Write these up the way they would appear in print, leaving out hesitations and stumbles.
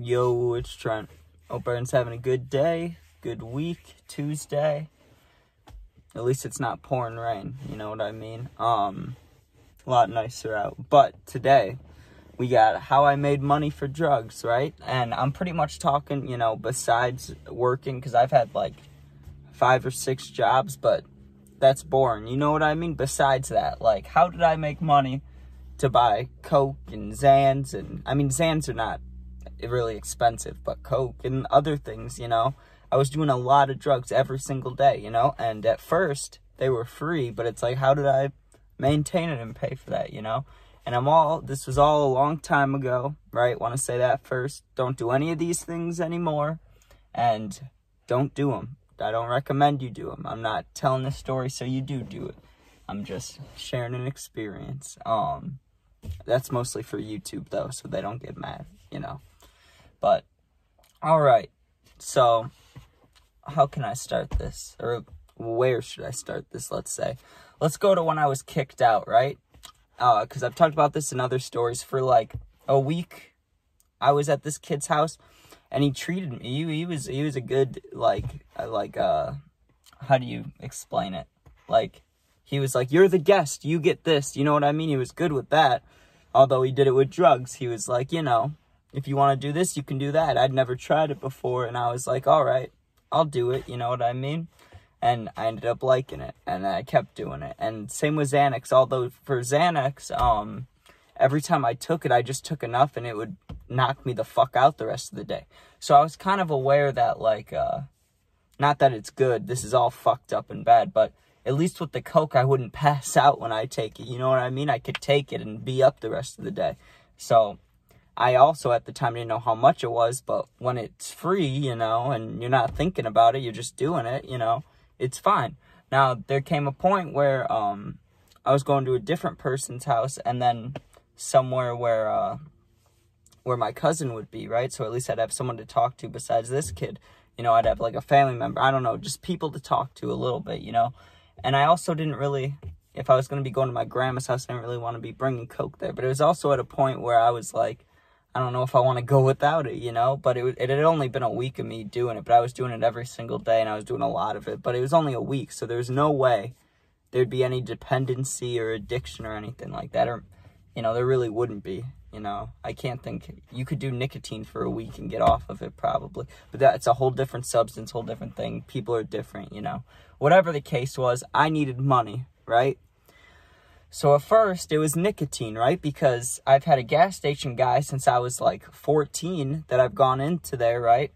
Yo, it's Trent. Hope everyone's having a good day, good week, Tuesday. At least it's not pouring rain, you know what I mean? A lot nicer out. But today, we got how I made money for drugs, right? And I'm pretty much talking, you know, besides working, because I've had like 5 or 6 jobs, but that's boring, you know what I mean? Besides that, like, how did I make money to buy Coke and Xans? And, I mean, Xans are not really expensive, but Coke and other things, you know? I was doing a lot of drugs every single day, you know? And at first, they were free, but it's like, how did I maintain it and pay for that, you know? And this was all a long time ago, right? Want to say that first. Don't do any of these things anymore, and don't do them. I don't recommend you do them. I'm not telling this story so you do it. I'm just sharing an experience. That's mostly for YouTube, though, so they don't get mad, you know? But, all right. So, how can I start this? Or where should I start this, let's say? Let's go to when I was kicked out, right? Because I've talked about this in other stories. For like a week, I was at this kid's house, and he treated me. He was a good, how do you explain it? Like, he was like, you're the guest, you get this. You know what I mean? He was good with that. Although he did it with drugs. He was like, you know, if you want to do this, you can do that. I'd never tried it before, and I was like, all right, I'll do it. You know what I mean? And I ended up liking it, and I kept doing it. And same with Xanax, although for Xanax, every time I took it, I just took enough, and it would knock me the fuck out the rest of the day. So I was kind of aware that, like, not that it's good, this is all fucked up and bad, but at least with the Coke, I wouldn't pass out when I take it, you know what I mean? I could take it and be up the rest of the day. So I also, at the time, didn't know how much it was, but when it's free, you know, and you're not thinking about it, you're just doing it, you know, it's fine. Now, there came a point where I was going to a different person's house, and then somewhere where my cousin would be, right? So at least I'd have someone to talk to besides this kid. You know, I'd have like a family member. I don't know, just people to talk to a little bit, you know? And I also didn't really, if I was going to be going to my grandma's house, I didn't really want to be bringing Coke there. But it was also at a point where I was like, I don't know if I want to go without it, you know? But it had only been a week of me doing it, but I was doing it every single day, and I was doing a lot of it. But it was only a week, so there's no way there'd be any dependency or addiction or anything like that. Or, you know, there really wouldn't be, you know? I can't think. You could do nicotine for a week and get off of it, probably. But that's a whole different substance, whole different thing. People are different, you know? Whatever the case was, I needed money, right? So at first, it was nicotine, right? Because I've had a gas station guy since I was like 14 that I've gone into there, right?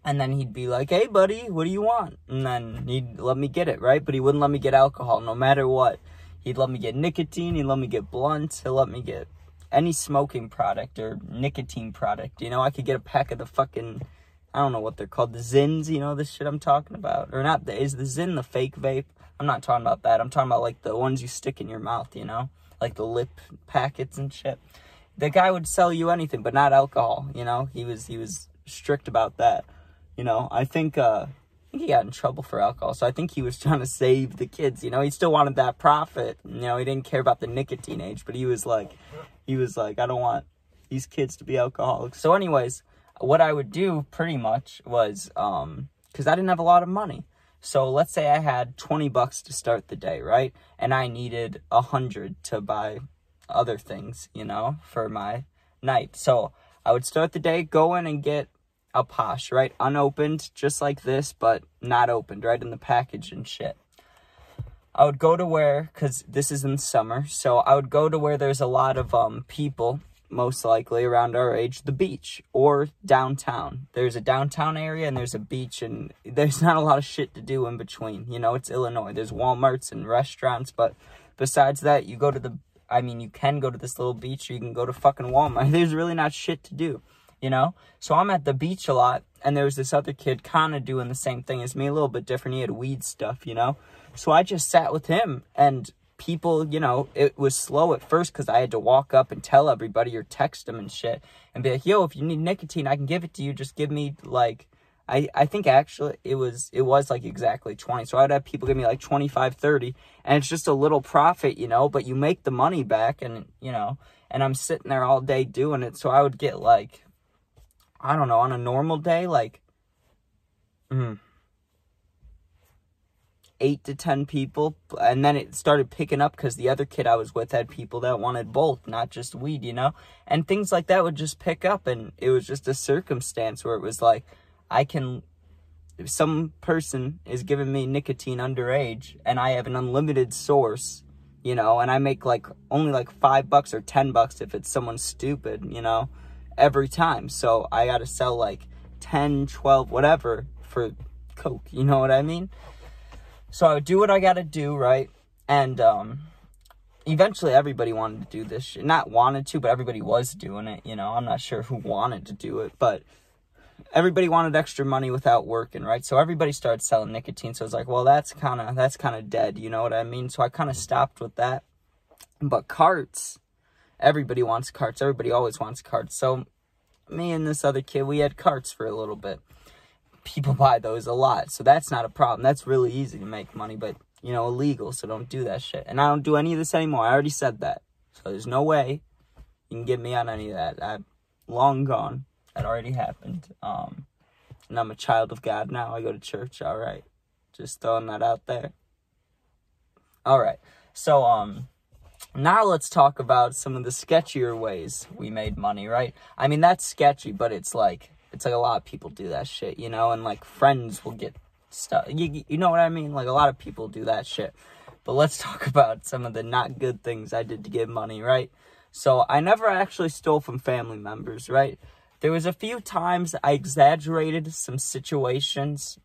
And then he'd be like, hey, buddy, what do you want? And then he'd let me get it, right? But he wouldn't let me get alcohol no matter what. He'd let me get nicotine. He'd let me get blunts. He'll let me get any smoking product or nicotine product. You know, I could get a pack of the fucking, I don't know what they're called, the Zins, you know, this shit I'm talking about. Or not, is the Zin the fake vape? I'm not talking about that. I'm talking about, like, the ones you stick in your mouth, you know? Like the lip packets and shit. The guy would sell you anything, but not alcohol, you know? He was strict about that, you know? I think he got in trouble for alcohol, so I think he was trying to save the kids, you know? He still wanted that profit, you know? He didn't care about the nicotine age, but he was like, I don't want these kids to be alcoholics. So anyways, what I would do pretty much was, because I didn't have a lot of money. So let's say I had $20 to start the day, right? And I needed 100 to buy other things, you know, for my night. So I would start the day, go in and get a Posh, right? Unopened, just like this, but not opened, right? In the package and shit. I would go to where, because this is in summer, so I would go to where there's a lot of people, most likely around our age, the beach or downtown. There's a downtown area and there's a beach, and there's not a lot of shit to do in between. You know, it's Illinois. There's Walmarts and restaurants, but besides that, you can go to this little beach, or you can go to fucking Walmart. There's really not shit to do, you know? So I'm at the beach a lot, and there was this other kid kind of doing the same thing as me, a little bit different. He had weed stuff, you know? So I just sat with him, and people, you know, it was slow at first because I had to walk up and tell everybody or text them and shit and be like, yo, if you need nicotine, I can give it to you. Just give me, like, I think actually it was like exactly 20. So I'd have people give me like 25, 30, and it's just a little profit, you know, but you make the money back, and, you know, and I'm sitting there all day doing it. So I would get like, I don't know, on a normal day, like, 8 to 10 people, and then it started picking up because the other kid I was with had people that wanted both, not just weed, you know, and things like that would just pick up, and it was just a circumstance where it was like, if some person is giving me nicotine underage, and I have an unlimited source, you know, and I make like only like $5 or $10 if it's someone stupid, you know, every time, so I gotta sell like 10, 12, whatever for coke, you know what I mean? So I would do what I gotta do, right? And eventually everybody wanted to do this shit. Not wanted to, but everybody was doing it, you know? I'm not sure who wanted to do it, but everybody wanted extra money without working, right? So everybody started selling nicotine. So I was like, well, that's kind of dead, you know what I mean? So I kind of stopped with that. But carts, everybody wants carts. Everybody always wants carts. So me and this other kid, we had carts for a little bit. People buy those a lot, so that's not a problem. That's really easy to make money, but, you know, illegal, so don't do that shit. And I don't do any of this anymore. I already said that. So there's no way you can get me on any of that. I'm long gone. That already happened. And I'm a child of God now. I go to church, all right. Just throwing that out there. All right. So, now let's talk about some of the sketchier ways we made money, right? I mean, that's sketchy, but it's like a lot of people do that shit, you know, and like friends will get stuff, you know what I mean? Like a lot of people do that shit. But let's talk about some of the not good things I did to get money, right? So I never actually stole from family members, right? There was a few times I exaggerated some situations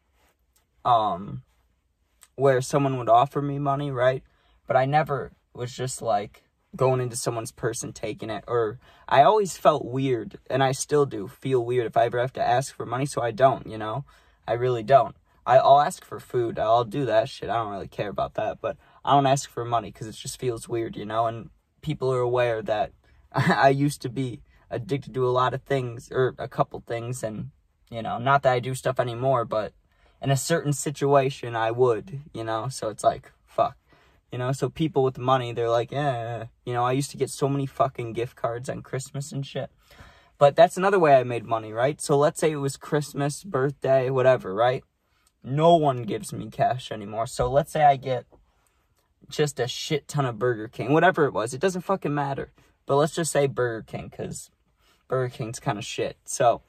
where someone would offer me money, right? But I never was just like going into someone's purse and taking it, or I always felt weird, and I still do feel weird if I ever have to ask for money, so I don't, you know, I really don't. I'll ask for food, I'll do that shit, I don't really care about that, but I don't ask for money, because it just feels weird, you know, and people are aware that I used to be addicted to a lot of things, or a couple things, and, you know, not that I do stuff anymore, but in a certain situation, I would, you know, so it's like, fuck. You know, so people with money, they're like, yeah, you know, I used to get so many fucking gift cards on Christmas and shit. But that's another way I made money, right? So let's say it was Christmas, birthday, whatever, right? No one gives me cash anymore. So let's say I get just a shit ton of Burger King, whatever it was. It doesn't fucking matter. But let's just say Burger King, because Burger King's kind of shit. So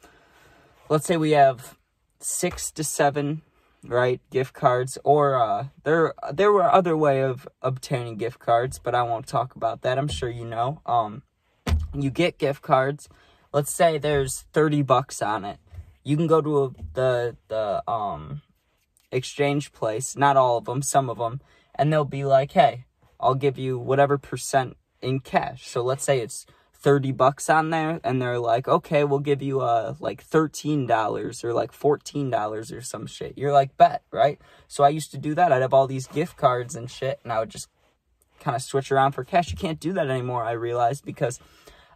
let's say we have 6 to 7, right, gift cards, or there were other way of obtaining gift cards, but I won't talk about that. I'm sure you know. You get gift cards. Let's say there's $30 on it. You can go to the exchange place, not all of them, some of them, and they'll be like, hey, I'll give you whatever percent in cash. So let's say it's $30 on there, and they're like, okay, we'll give you like $13 or like $14 or some shit. You're like, bet, right? So I used to do that. I'd have all these gift cards and shit, and I would just kind of switch around for cash. You can't do that anymore, I realized, because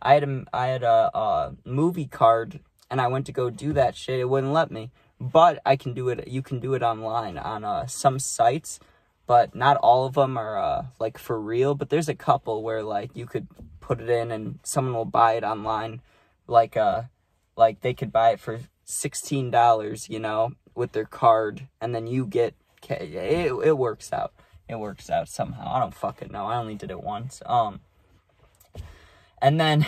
I had a movie card, and I went to go do that shit. It wouldn't let me, but I can do it. You can do it online on some sites, but not all of them are like for real. But there's a couple where like you could put it in and someone will buy it online, like they could buy it for $16, you know, with their card, and then you get it works out. It works out somehow. I don't fucking know. I only did it once. And then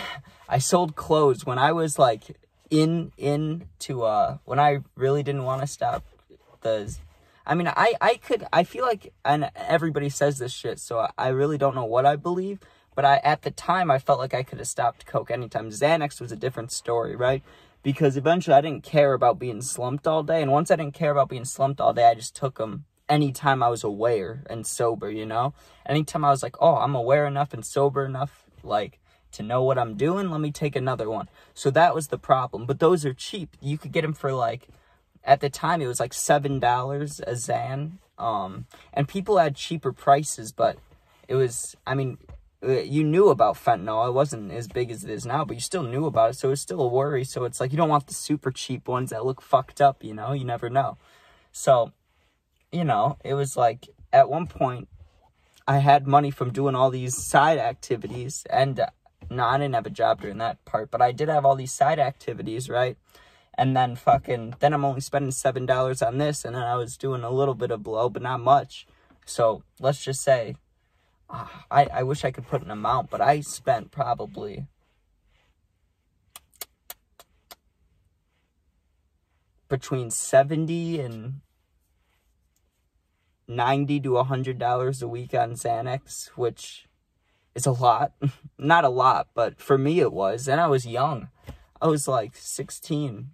I sold clothes when I was like when I really didn't want to stop I feel like, and everybody says this shit, so I really don't know what I believe, but at the time, I felt like I could have stopped coke anytime. Xanax was a different story, right? Because eventually I didn't care about being slumped all day, and once I didn't care about being slumped all day, I just took them anytime I was aware and sober, you know? Anytime I was like, oh, I'm aware enough and sober enough, like, to know what I'm doing, let me take another one. So that was the problem, but those are cheap. You could get them for, like, at the time, it was like $7 a Xan, and people had cheaper prices, but it was, I mean, you knew about fentanyl. It wasn't as big as it is now, but you still knew about it, so it's still a worry. So it's like, you don't want the super cheap ones that look fucked up, you know? You never know. So, you know, it was like, at one point, I had money from doing all these side activities, and, no, I didn't have a job during that part, but I did have all these side activities, right? And then then I'm only spending $7 on this, and then I was doing a little bit of blow, but not much. So let's just say, I wish I could put an amount, but I spent probably between $70 and $90 to $100 a week on Xanax, which is a lot. Not a lot, but for me it was. And I was young. I was like 16,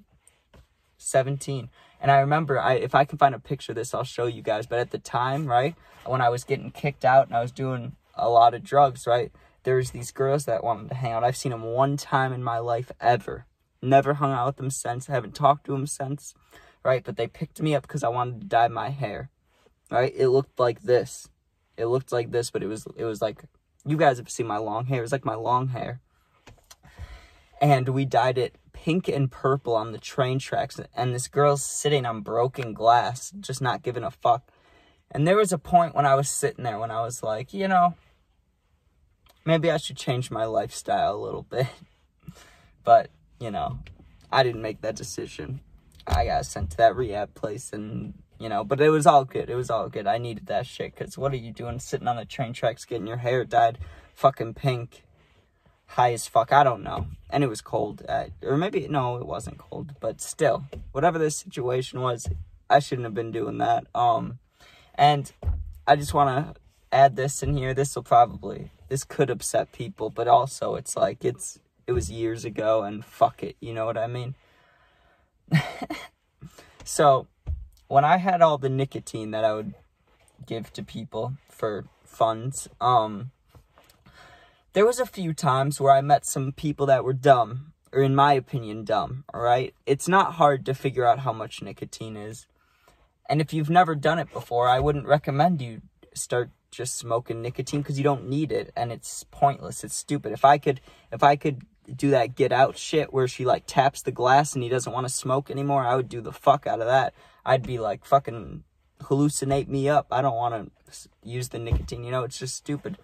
17. And I remember, if I can find a picture of this, I'll show you guys. But at the time, right, when I was getting kicked out and I was doing a lot of drugs, right, there's these girls that wanted to hang out. I've seen them one time in my life ever. Never hung out with them since. I haven't talked to them since, right? But they picked me up because I wanted to dye my hair, right? It looked like this. It looked like this, but it was like, you guys have seen my long hair. It was like my long hair. And we dyed it pink and purple on the train tracks. And this girl's sitting on broken glass, just not giving a fuck. And there was a point when I was sitting there when I was like, you know, maybe I should change my lifestyle a little bit. But, you know, I didn't make that decision. I got sent to that rehab place and, you know, but it was all good. It was all good. I needed that shit, because what are you doing sitting on the train tracks getting your hair dyed fucking pink, high as fuck? I don't know. And it was cold. Or maybe, no, it wasn't cold. But still, whatever the situation was, I shouldn't have been doing that. And I just want to add this in here. This could upset people, but also it's like, it was years ago and fuck it. You know what I mean? So, when I had all the nicotine that I would give to people for funds, there was a few times where I met some people that were dumb, or in my opinion, dumb, alright? It's not hard to figure out how much nicotine is. And if you've never done it before, I wouldn't recommend you start just smoking nicotine, because you don't need it, and it's pointless, it's stupid. If I could do that Get Out shit where she like taps the glass and he doesn't want to smoke anymore, I would do the fuck out of that. I'd be like, fucking hallucinate me up. I don't want to use the nicotine, you know, it's just stupid.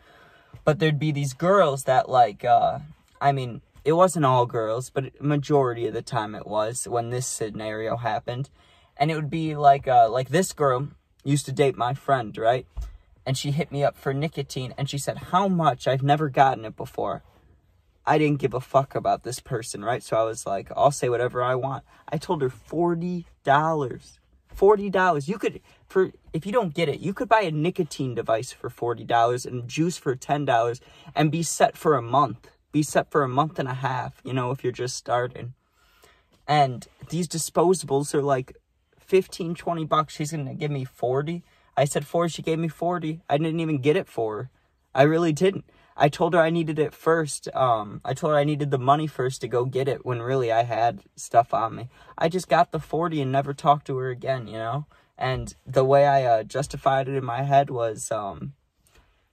But there'd be these girls that like, I mean, it wasn't all girls, but majority of the time it was when this scenario happened. And it would be like this girl used to date my friend, right? And she hit me up for nicotine and she said, how much? I've never gotten it before. I didn't give a fuck about this person, right? So I was like, I'll say whatever I want. I told her $40. $40. You could, if you don't get it, you could buy a nicotine device for $40 and juice for $10 and be set for a month. Be set for a month and a half, you know, if you're just starting. And these disposables are like 15, 20 bucks. She's going to give me 40. I said 40. She gave me 40. I didn't even get it for her. I really didn't. I told her I needed it first. I told her I needed the money first to go get it when really I had stuff on me. I just got the 40 and never talked to her again, you know? And the way I justified it in my head was,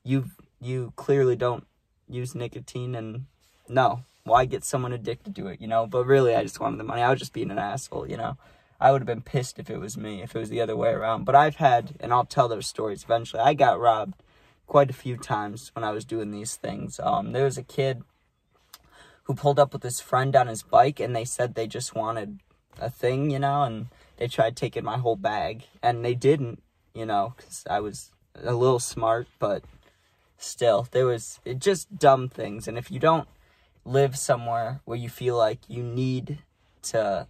you clearly don't use nicotine, and no, why get someone addicted to it, you know? But really, I just wanted the money. I was just being an asshole, you know? I would have been pissed if it was me, if it was the other way around. But I've had, and I'll tell those stories eventually, I got robbed quite a few times when I was doing these things. There was a kid who pulled up with his friend on his bike, and they said they just wanted a thing, you know, and they tried taking my whole bag, and they didn't, you know, because I was a little smart, but still, it just dumb things. And if you don't live somewhere where you feel like you need to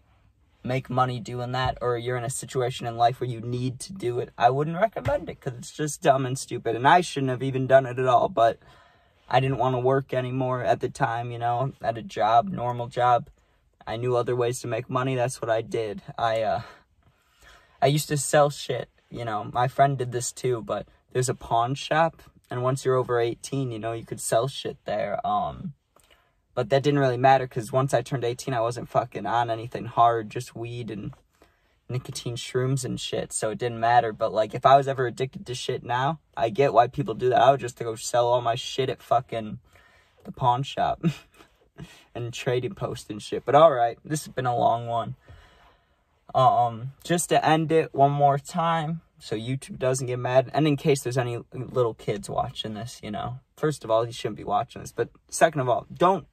make money doing that, or you're in a situation in life where you need to do it, I wouldn't recommend it, because it's just dumb and stupid. And I shouldn't have even done it at all, but I didn't want to work anymore at the time, you know, at a job, normal job. I knew other ways to make money. That's what I did. I used to sell shit, you know. My friend did this too, but there's a pawn shop, and once you're over 18, you know, you could sell shit there. But that didn't really matter, because once I turned 18, I wasn't fucking on anything hard, just weed and nicotine shrooms and shit, so it didn't matter. But, like, if I was ever addicted to shit now, I get why people do that. I would just go sell all my shit at fucking the pawn shop and trading post and shit. But alright, this has been a long one. Just to end it one more time, so YouTube doesn't get mad, and in case there's any little kids watching this, you know, first of all, you shouldn't be watching this, but second of all, don't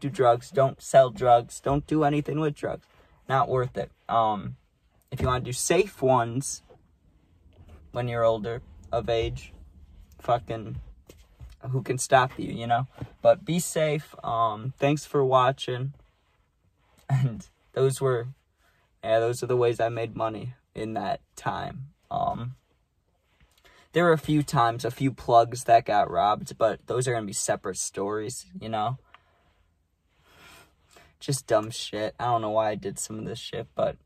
do drugs, don't sell drugs, don't do anything with drugs. not worth it. If you want to do safe ones when you're older, of age, fucking, who can stop you, you know? But be safe. Thanks for watching. And those are the ways I made money in that time. There were a few plugs that got robbed, but those are going to be separate stories, you know? Just dumb shit. I don't know why I did some of this shit, but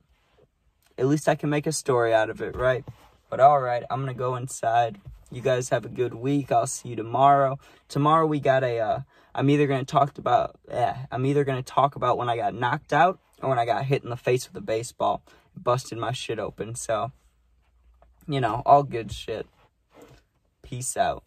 at least I can make a story out of it, right? But alright, I'm going to go inside. You guys have a good week. I'll see you tomorrow. Tomorrow we got I'm either going to talk about when I got knocked out or when I got hit in the face with a baseball. Busted my shit open. So, you know, all good shit. Peace out.